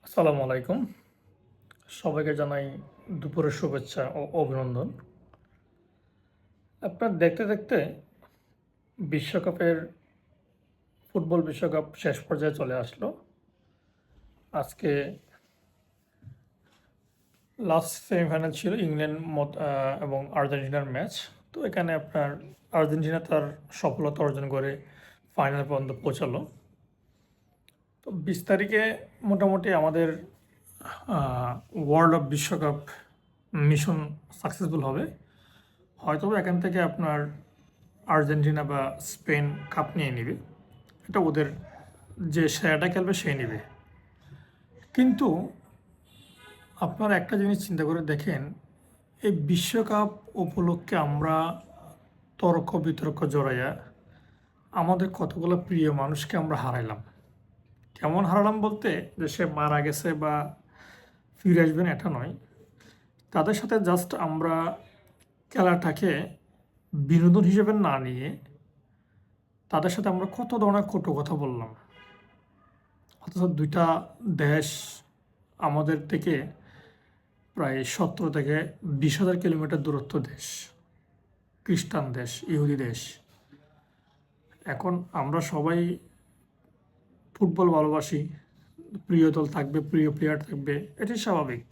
আসসালামু আলাইকুম। সবাইকে জানাই দুপুরের শুভেচ্ছা ও অভিনন্দন। আপনার দেখতে, দেখতে বিশ্বকাপের ফুটবল বিশ্বকাপ শেষ পর্যায়ে চলে আসলো। আজকে লাস্ট সেমিফাইনাল ছিল ইংল্যান্ড এবং আর্জেন্টিনার ম্যাচ। তো এখানে আপনার আর্জেন্টিনা তার সফলতা অর্জন করে ফাইনাল পর্যন্ত পৌঁছালো। তো 20 তারিখে মোটামুটি আমাদের ওয়ার্ল্ড অফ বিশ্বকাপ মিশন সাকসেসফুল হবে। হয়তো এখান থেকে আপনার আর্জেন্টিনা বা স্পেন কাপ নিয়ে নেবে। এটা ওদের যে সেরাটা খেলবে সে নেবে। কিন্তু আপনারা একটা জিনিস চিন্তা করে দেখেন, এই বিশ্বকাপ উপলক্ষে আমরা তর্ক বিতর্ক জড়াইয়া আমাদের কতগুলো প্রিয় মানুষকে আমরা হারাইলাম। কেমন হারালাম বলতে যে সে মারা গেছে বা ফিরে আসবেন এটা নয়, তাদের সাথে জাস্ট আমরা খেলাটাকে বিনোদন হিসেবে না নিয়ে তাদের সাথে আমরা কত ধরনের কটু কথা বললাম। অথচ দুইটা দেশ আমাদের থেকে প্রায় 17 থেকে 20,000 কিলোমিটার দূরত্ব দেশ, খ্রিস্টান দেশ, ইহুদি দেশ। এখন আমরা সবাই ফুটবল ভালোবাসি, প্রিয় দল থাকবে, প্রিয় প্লেয়ার থাকবে, এটি স্বাভাবিক।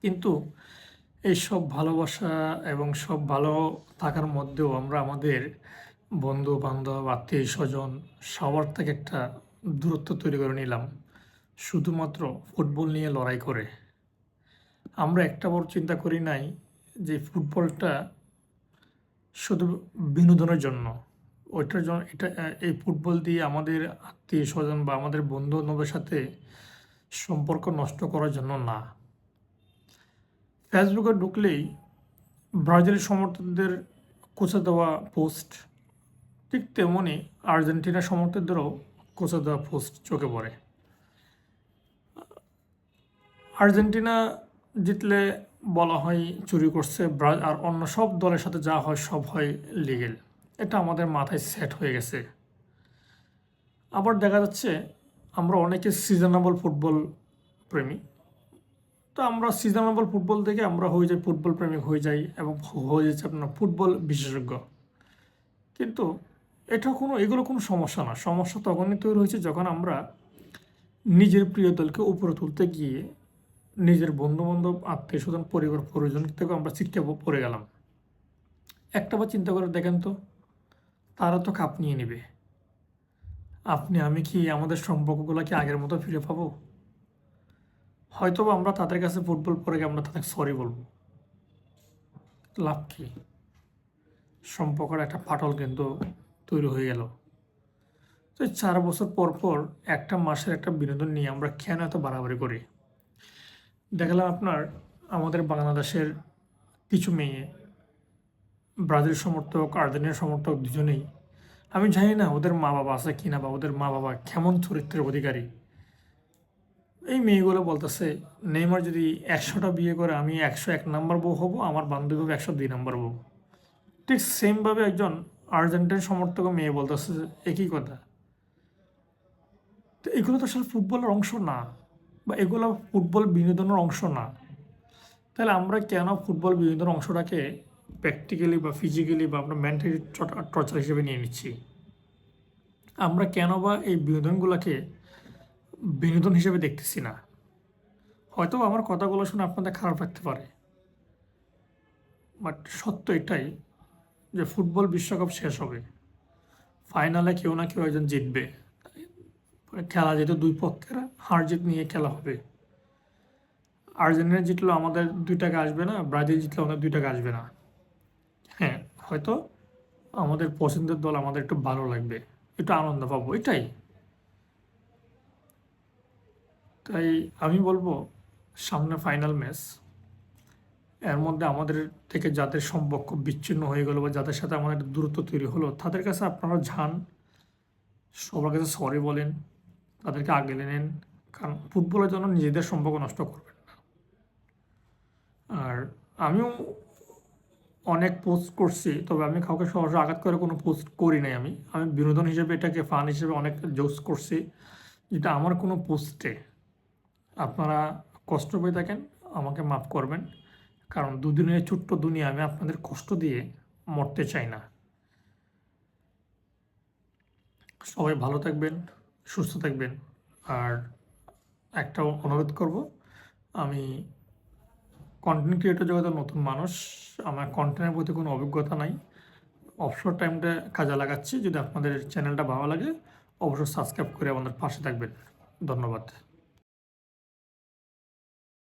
কিন্তু এই সব ভালোবাসা এবং সব ভালো থাকার মধ্যেও আমরা আমাদের বন্ধু বান্ধব আত্মীয় স্বজন সবার থেকে একটা দূরত্ব তৈরি করে নিলাম শুধুমাত্র ফুটবল নিয়ে লড়াই করে। আমরা একটা বড় চিন্তা করি নাই যে ফুটবলটা শুধু বিনোদনের জন্য, ওইটার জন্য এটা এই ফুটবল দিয়ে আমাদের আত্মীয় স্বজন বা আমাদের বন্ধু বান্ধবের সাথে সম্পর্ক নষ্ট করার জন্য না। ফেসবুকে ঢুকলেই ব্রাজিল সমর্থকদের কোচে দেওয়া পোস্ট, ঠিক তেমনই আর্জেন্টিনা সমর্থকদেরও কোচে দেওয়া পোস্ট চোখে পড়ে। আর্জেন্টিনা জিতলে বলা হয় চুরি করছে, আর অন্য সব দলের সাথে যা হয় সব হয় লিগেল। এটা আমাদের মাথায় সেট হয়ে গেছে। আবার দেখা যাচ্ছে আমরা অনেকে সিজনেবল ফুটবল প্রেমী। তো আমরা সিজনেবল ফুটবল থেকে আমরা হয়ে যাই ফুটবল প্রেমিক হয়ে যাই এবং হয়ে যাচ্ছে আপনার ফুটবল বিশেষজ্ঞ। কিন্তু এগুলো কোনো সমস্যা না। সমস্যা তখনই তৈরি হয়েছে যখন আমরা নিজের প্রিয় দলকে উপরে তুলতে গিয়ে নিজের বন্ধুবান্ধব আত্মীয় স্বজন পরিবার পরিজন থেকে আমরা ছিটকে পড়ে গেলাম। একটাবার চিন্তা করে দেখেন তো, তারা তো কাপ নিয়ে নেবে, আপনি আমি কি আমাদের সম্পর্কগুলো কি আগের মতো ফিরে পাবো? হয়তো আমরা তাদের কাছে ফুটবল পরে গিয়ে আমরা তাদের সরি বলবো, লাভ কি? সম্পর্কের একটা ফাটল কিন্তু তৈরি হয়ে গেল। তো 4 বছর পর পর একটা মাসের একটা বিনোদন নিয়ে আমরা কেন এত বাড়াবাড়ি করি? দেখলাম আপনার আমাদের বাংলাদেশের কিছু মেয়ে ব্রাজিল সমর্থক, আর্জেন্টিনা সমর্থক দুজনেই, আমি জানি না ওদের মা বাবা আছে কিনা বা ওদের মা বাবা কেমন চরিত্রের অধিকারী। এই মেয়েগুলো বলতেছে নেইমার যদি 100টা বিয়ে করে আমি 101 নাম্বার বউ হব, আমার বান্ধবী হবে 102 নাম্বার বউ। ঠিক সেমভাবে একজন আর্জেন্টাইন সমর্থক মেয়ে বলতেছে একই কথা। তো এগুলো তো আসলে ফুটবলের অংশ না, বা এগুলো ফুটবল বিনোদনের অংশ না। তাহলে আমরা কেন ফুটবল বিনোদনের অংশটাকে প্র্যাকটিক্যালি বা ফিজিক্যালি বা আমরা মেন্টালি টর্চার হিসেবে নিয়ে নিচ্ছি? আমরা কেন বা এই বিনোদনগুলোকে বিনোদন হিসেবে দেখতেছি না? হয়তো আমার কথাগুলো শুনে আপনাদের খারাপ লাগতে পারে, বাট সত্য এটাই যে ফুটবল বিশ্বকাপ শেষ হবে, ফাইনালে কেউ না কেউ একজন জিতবে। খেলা যেহেতু দুই পক্ষের হার জিত নিয়ে খেলা হবে। আর্জেন্টিনা জিতলেও আমাদের 2 টাকা আসবে না, ব্রাজিল জিতলেও আমাদের 2 টাকা আসবে না। হ্যাঁ, হয়তো আমাদের পছন্দের দল আমাদের একটু ভালো লাগবে, একটু আনন্দ পাবো, এটাই। তাই আমি বলবো সামনে ফাইনাল ম্যাচ, এর মধ্যে আমাদের থেকে যাদের সম্পর্ক বিচ্ছিন্ন হয়ে গেলো বা যাদের সাথে আমাদের দূরত্ব তৈরি হলো তাদের কাছে আপনারা যান, সবার কাছে সরি বলেন, তাদেরকে আগলে নেন। কারণ ফুটবলের জন্য নিজেদের সম্পর্ক নষ্ট করবেন না। আর আমিও অনেক পোস্ট করছি, তবে আমি কাউকে সহজে আঘাত করে কোনো পোস্ট করি নাই। আমি বিনোদন হিসেবে এটাকে ফান হিসেবে অনেক জোস করছি, যেটা আমার কোনো পোস্টে আপনারা কষ্ট পেয়ে থাকেন, আমাকে মাফ করবেন। কারণ দুদিনের ছোট্ট দুনিয়া আমি আপনাদের কষ্ট দিয়ে মরতে চাই না। সবাই ভালো থাকবেন, সুস্থ থাকবেন। আর একটা অনুরোধ করব, আমি কন্টেন্ট ক্রিয়েটর জগতের নতুন মানুষ, আমার কন্টেন্টের প্রতি কোনো অভিজ্ঞতা নাই। অবসর টাইমটা কাজে লাগাচ্ছি। যদি আপনাদের চ্যানেলটা ভালো লাগে অবশ্যই সাবস্ক্রাইব করে আমাদের পাশে থাকবেন। ধন্যবাদ।